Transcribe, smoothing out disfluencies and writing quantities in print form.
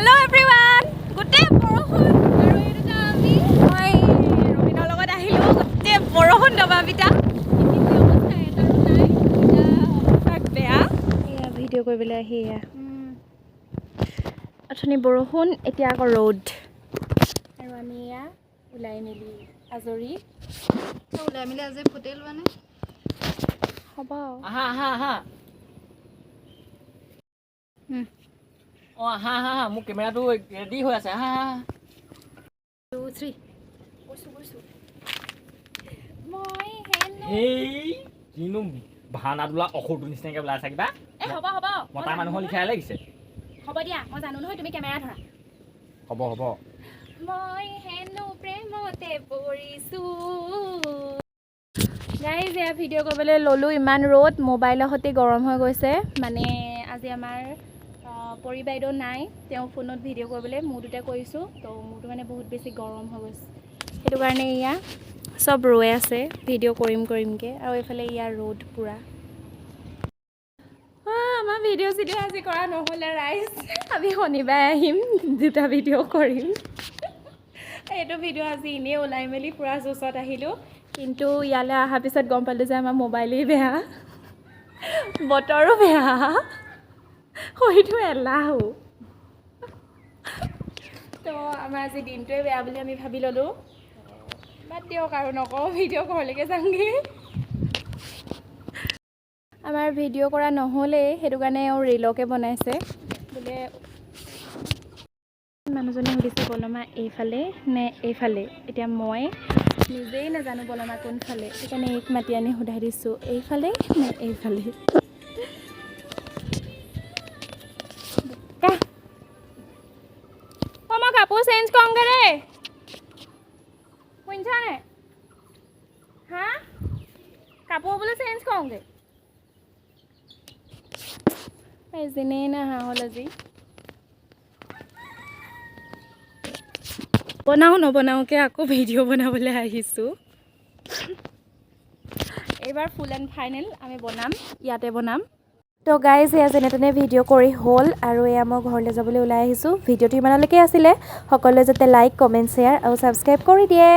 Hello everyone. Gote borohun aru eta ami oi Robinor logot ahilo gote borohun dobabita ikiti obostha etaru nai eta obostha beya eya video koibele ahiya athoni borohun etia ako road aru ami ya ulai meli azori ulai meli azai hotel bane hoba aha ha মোৰ কেমেৰাটো ready হৈ আছে হা 2 3 বসু মই হেনো হেই কিনো ভানাদুলা অখৰটো নিচিনাকৈ ওলাই থাকিবা এ হ'ব মতা মানুহৰ লিখাই লাগিছে হ'ব দিয়া মই জানো নহয় তুমি কেমেৰা ধৰা হ'ব মই হেনো প্ৰেমতে পৰিছো গাইজ এয়া ভিডিঅ' কৰিবলৈ ল'লোঁ ইমান ৰ'দ মোবাইলৰ সৈতে গৰম হৈ গৈছে মানে আজি আমাৰ পৰি বাইদেউ নাই তেওঁ ফোনত ভিডিঅ' কৰিবলৈ মোৰটোতে কৰিছোঁ তো মোৰটো মানে বহুত বেছি গৰম হৈ গৈছে সেইটো কাৰণে ইয়া চব ৰৈ আছে ভিডিঅ' কৰিমকৈ আৰু এইফালে ইয়াৰ ৰ'দ পূৰা আমাৰ ভিডিঅ' আজি কৰা নহ'লে ৰাইজ আমি শনিবাৰে আহিম দুটা ভিডিঅ' কৰিম এইটো ভিডিঅ' আজি এনেই ওলাই মেলি পূৰা জোচত আহিলোঁ কিন্তু ইয়ালৈ অহাৰ পিছত গম পালোঁ যে আমাৰ মোবাইলেই বেয়া বতৰো বেয়া হয়তো এলাহো তো আমাৰ আজি দিনটোৱে বেয়া বুলি আমি ভাবি ল'লোঁ বাদ দিয়ক আৰু নকওঁ ভিডিঅ' ঘৰলৈকে যামগৈ আমাৰ ভিডিঅ' কৰা নহ'লেই সেইটো কাৰণে আৰু ৰিলকে বনাইছে বোলে মানুহজনে সুধিছে বলমা এইফালে নে এইফালে এতিয়া মই নিজেই নাজানো বলমা কোনফালে সেইকাৰণে এইক মাতি আনি সোধাই দিছোঁ এইফালে নে এইফালে মই কাপোৰ চেঞ্জ কৰোঁগৈ দেই শুনিছানে হা কাপোৰ বোলে চেঞ্জ কৰোঁগৈ যেনেই নহা হ'ল আজি নবনাওঁকৈ আকৌ ভিডিঅ' বনাবলৈ আহিছোঁ এইবাৰ ফুল এণ্ড ফাইনেল আমি বনাম ইয়াতে বনাম তো গাইজ এয়া যেনে তেনে ভিডিঅ' কৰি হ'ল আৰু এয়া মই ঘৰলৈ যাবলৈ ওলাই আহিছোঁ ভিডিঅ'টো ইমানলৈকে আছিলে সকলোৱে যাতে লাইক কমেণ্ট শ্বেয়াৰ আৰু ছাবস্ক্ৰাইব কৰি দিয়ে